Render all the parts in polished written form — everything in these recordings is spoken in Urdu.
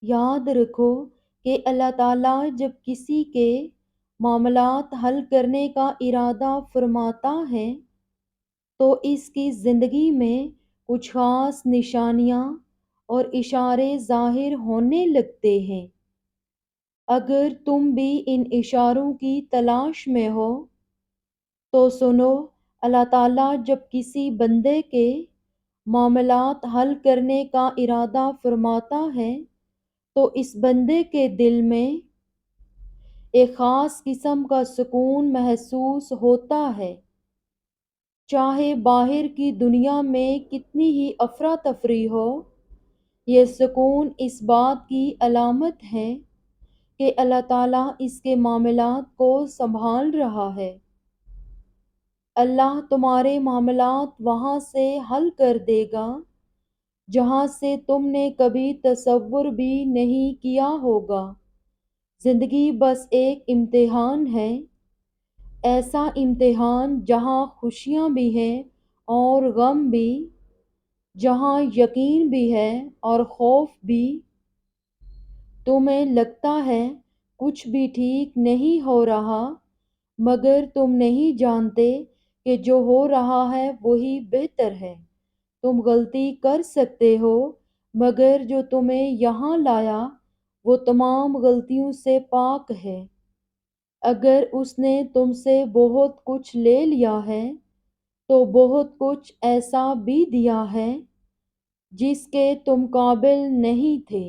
یاد رکھو کہ اللہ تعالیٰ جب کسی کے معاملات حل کرنے کا ارادہ فرماتا ہے تو اس کی زندگی میں کچھ خاص نشانیاں اور اشارے ظاہر ہونے لگتے ہیں۔ اگر تم بھی ان اشاروں کی تلاش میں ہو تو سنو، اللہ تعالیٰ جب کسی بندے کے معاملات حل کرنے کا ارادہ فرماتا ہے تو اس بندے کے دل میں ایک خاص قسم کا سکون محسوس ہوتا ہے۔ چاہے باہر کی دنیا میں کتنی ہی افراتفری ہو، یہ سکون اس بات کی علامت ہے کہ اللہ تعالیٰ اس کے معاملات کو سنبھال رہا ہے۔ اللہ تمہارے معاملات وہاں سے حل کر دے گا جہاں سے تم نے کبھی تصور بھی نہیں کیا ہوگا۔ زندگی بس ایک امتحان ہے، ایسا امتحان جہاں خوشیاں بھی ہیں اور غم بھی، جہاں یقین بھی ہے اور خوف بھی۔ تمہیں لگتا ہے کچھ بھی ٹھیک نہیں ہو رہا، مگر تم نہیں جانتے کہ جو ہو رہا ہے وہی بہتر ہے۔ تم غلطی کر سکتے ہو، مگر جو تمہیں یہاں لایا وہ تمام غلطیوں سے پاک ہے۔ اگر اس نے تم سے بہت کچھ لے لیا ہے تو بہت کچھ ایسا بھی دیا ہے جس کے تم قابل نہیں تھے۔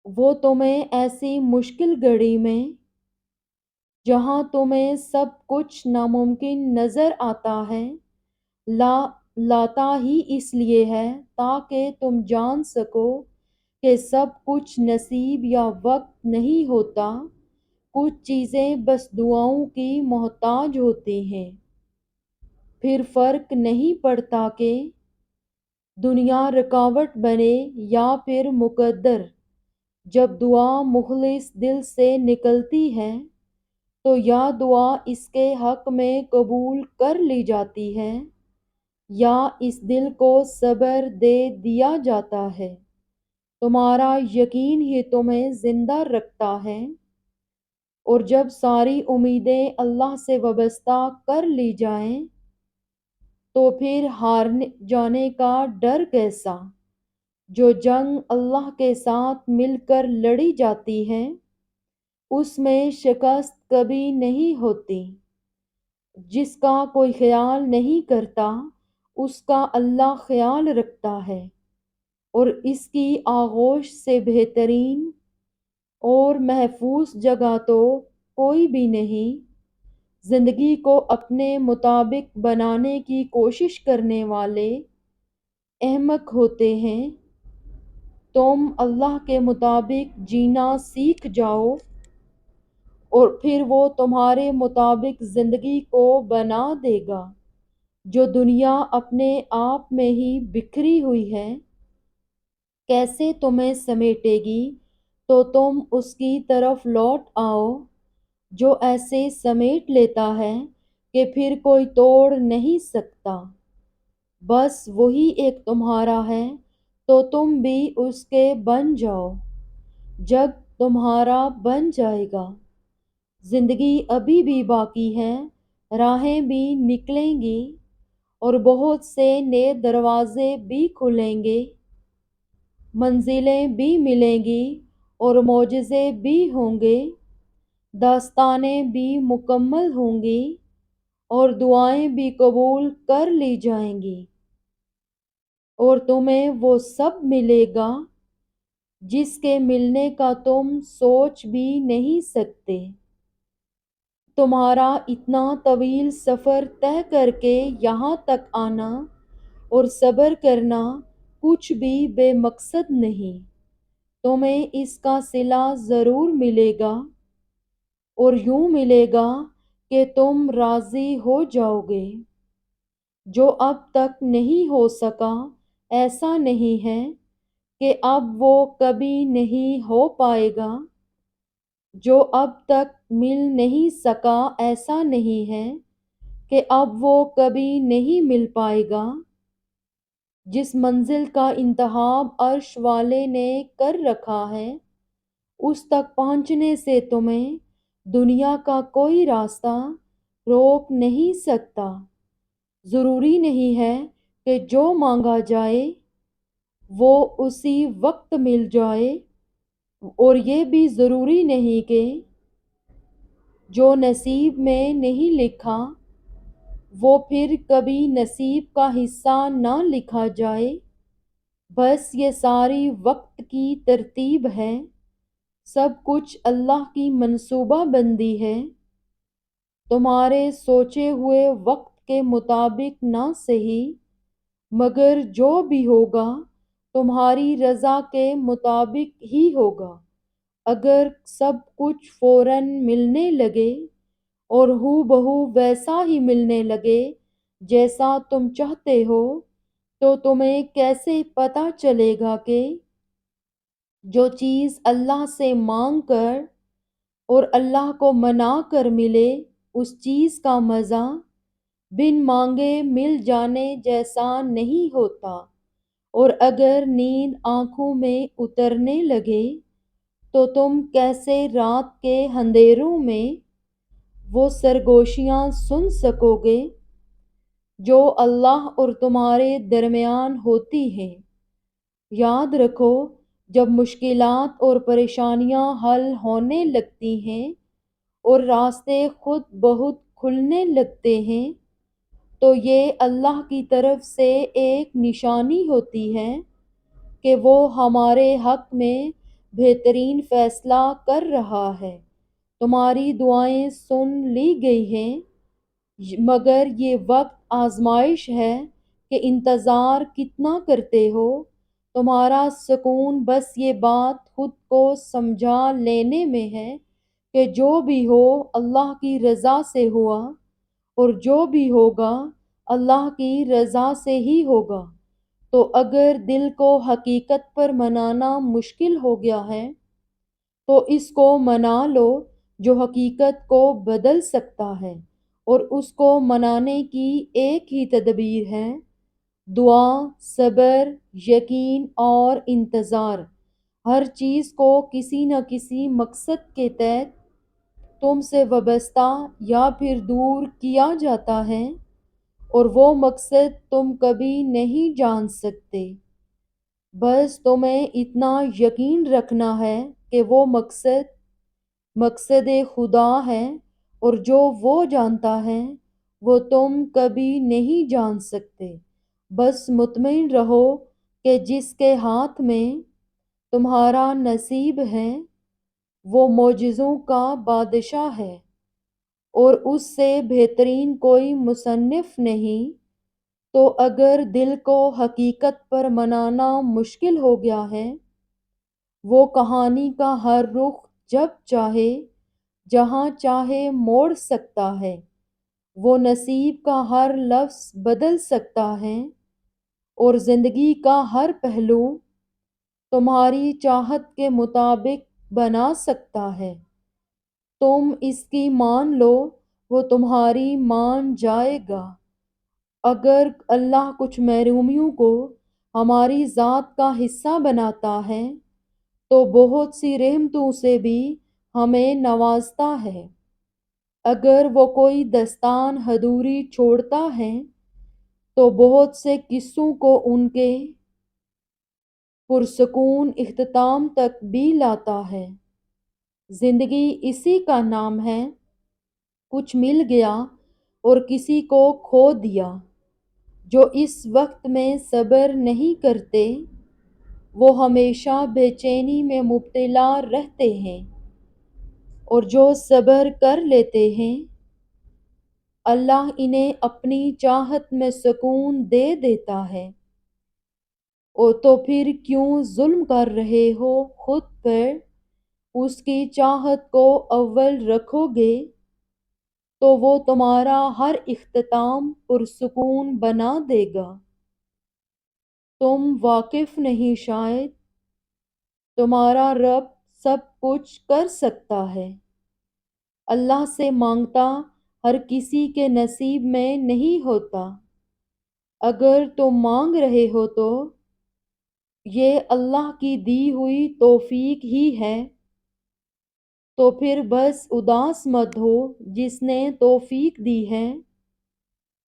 وہ تمہیں ایسی مشکل گھڑی میں جہاں تمہیں سب کچھ ناممکن نظر آتا ہے لاتا ہی اس لیے ہے تاکہ تم جان سکو کہ سب کچھ نصیب یا وقت نہیں ہوتا، کچھ چیزیں بس دعاؤں کی محتاج ہوتی ہیں۔ پھر فرق نہیں پڑتا کہ دنیا رکاوٹ بنے یا پھر مقدر، جب دعا مخلص دل سے نکلتی ہے تو یا دعا اس کے حق میں قبول کر لی جاتی ہے یا اس دل کو صبر دے دیا جاتا ہے۔ تمہارا یقین ہی تمہیں زندہ رکھتا ہے، اور جب ساری امیدیں اللہ سے وابستہ کر لی جائیں تو پھر ہار جانے کا ڈر کیسا؟ جو جنگ اللہ کے ساتھ مل کر لڑی جاتی ہے اس میں شکست کبھی نہیں ہوتی۔ جس کا کوئی خیال نہیں کرتا اس کا اللہ خیال رکھتا ہے، اور اس کی آغوش سے بہترین اور محفوظ جگہ تو کوئی بھی نہیں۔ زندگی کو اپنے مطابق بنانے کی کوشش کرنے والے احمق ہوتے ہیں۔ تم اللہ کے مطابق جینا سیکھ جاؤ اور پھر وہ تمہارے مطابق زندگی کو بنا دے گا۔ جو دنیا اپنے آپ میں ہی بکھری ہوئی ہے کیسے تمہیں سمیٹے گی تو تم اس کی طرف لوٹ آؤ۔ جو ایسے سمیٹ لیتا ہے کہ پھر کوئی توڑ نہیں سکتا، بس وہی ایک تمہارا ہے تو تم بھی اس کے بن جاؤ۔ جگ تمہارا بن جائے گا۔ زندگی ابھی بھی باقی ہے، راہیں بھی نکلیں گی اور بہت سے نئے دروازے بھی کھلیں گے، منزلیں بھی ملیں گی اور معجزے بھی ہوں گے، داستانیں بھی مکمل ہوں گی اور دعائیں بھی قبول کر لی جائیں گی، اور تمہیں وہ سب ملے گا جس کے ملنے کا تم سوچ بھی نہیں سکتے۔ تمہارا اتنا طویل سفر طے کر کے یہاں تک آنا اور صبر کرنا کچھ بھی بے مقصد نہیں۔ تمہیں اس کا صلہ ضرور ملے گا، اور یوں ملے گا کہ تم راضی ہو جاؤ گے۔ جو اب تک نہیں ہو سکا ایسا نہیں ہے کہ اب وہ کبھی نہیں ہو پائے گا، جو اب تک مل نہیں سکا ایسا نہیں ہے کہ اب وہ کبھی نہیں مل پائے گا۔ جس منزل کا انتخاب عرش والے نے کر رکھا ہے، اس تک پہنچنے سے تمہیں دنیا کا کوئی راستہ روک نہیں سکتا۔ ضروری نہیں ہے کہ جو مانگا جائے وہ اسی وقت مل جائے، اور یہ بھی ضروری نہیں کہ جو نصیب میں نہیں لکھا وہ پھر کبھی نصیب کا حصہ نہ لکھا جائے۔ بس یہ ساری وقت کی ترتیب ہے، سب کچھ اللہ کی منصوبہ بندی ہے۔ تمہارے سوچے ہوئے وقت کے مطابق نہ سہی، مگر جو بھی ہوگا تمہاری رضا کے مطابق ہی ہوگا۔ اگر سب کچھ فوراً ملنے لگے اور ہو بہو ویسا ہی ملنے لگے جیسا تم چاہتے ہو، تو تمہیں کیسے پتہ چلے گا کہ جو چیز اللہ سے مانگ کر اور اللہ کو منا کر ملے، اس چیز کا مزہ بن مانگے مل جانے جیسا نہیں ہوتا۔ اور اگر نیند آنکھوں میں اترنے لگے تو تم کیسے رات کے اندھیروں میں وہ سرگوشیاں سن سکو گے جو اللہ اور تمہارے درمیان ہوتی ہیں۔ یاد رکھو، جب مشکلات اور پریشانیاں حل ہونے لگتی ہیں اور راستے خود بخود کھلنے لگتے ہیں، تو یہ اللہ کی طرف سے ایک نشانی ہوتی ہے کہ وہ ہمارے حق میں بہترین فیصلہ کر رہا ہے۔ تمہاری دعائیں سن لی گئی ہیں، مگر یہ وقت آزمائش ہے کہ انتظار کتنا کرتے ہو۔ تمہارا سکون بس یہ بات خود کو سمجھا لینے میں ہے کہ جو بھی ہو اللہ کی رضا سے ہوا، اور جو بھی ہوگا اللہ کی رضا سے ہی ہوگا۔ تو اگر دل کو حقیقت پر منانا مشکل ہو گیا ہے تو اس کو منا لو جو حقیقت کو بدل سکتا ہے، اور اس کو منانے کی ایک ہی تدبیر ہے: دعا، صبر، یقین اور انتظار۔ ہر چیز کو کسی نہ کسی مقصد کے تحت تم سے وابستہ یا پھر دور کیا جاتا ہے، اور وہ مقصد تم کبھی نہیں جان سکتے۔ بس تمہیں اتنا یقین رکھنا ہے کہ وہ مقصد خدا ہے، اور جو وہ جانتا ہے وہ تم کبھی نہیں جان سکتے۔ بس مطمئن رہو کہ جس کے ہاتھ میں تمہارا نصیب ہے وہ معجزوں کا بادشاہ ہے، اور اس سے بہترین کوئی مصنف نہیں۔ تو اگر دل کو حقیقت پر منانا مشکل ہو گیا ہے، وہ کہانی کا ہر رخ جب چاہے جہاں چاہے موڑ سکتا ہے، وہ نصیب کا ہر لفظ بدل سکتا ہے، اور زندگی کا ہر پہلو تمہاری چاہت کے مطابق بنا سکتا ہے۔ تم اس کی مان لو، وہ تمہاری مان جائے گا۔ اگر اللہ کچھ محرومیوں کو ہماری ذات کا حصہ بناتا ہے تو بہت سی رحمتوں سے بھی ہمیں نوازتا ہے۔ اگر وہ کوئی داستان ادھوری چھوڑتا ہے تو بہت سے قصوں کو ان کے پرسکون اختتام تک بھی لاتا ہے۔ زندگی اسی کا نام ہے: کچھ مل گیا اور کسی کو کھو دیا۔ جو اس وقت میں صبر نہیں کرتے وہ ہمیشہ بے چینی میں مبتلا رہتے ہیں، اور جو صبر کر لیتے ہیں اللہ انہیں اپنی چاہت میں سکون دے دیتا ہے۔ اور تو پھر کیوں ظلم کر رہے ہو خود پر؟ اس کی چاہت کو اول رکھو گے تو وہ تمہارا ہر اختتام پرسکون بنا دے گا۔ تم واقف نہیں شاید، تمہارا رب سب کچھ کر سکتا ہے۔ اللہ سے مانگتا ہر کسی کے نصیب میں نہیں ہوتا۔ اگر تم مانگ رہے ہو تو یہ اللہ کی دی ہوئی توفیق ہی ہے، تو پھر بس اداس مت ہو، جس نے توفیق دی ہے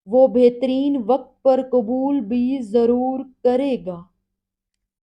وہ بہترین وقت پر قبول بھی ضرور کرے گا۔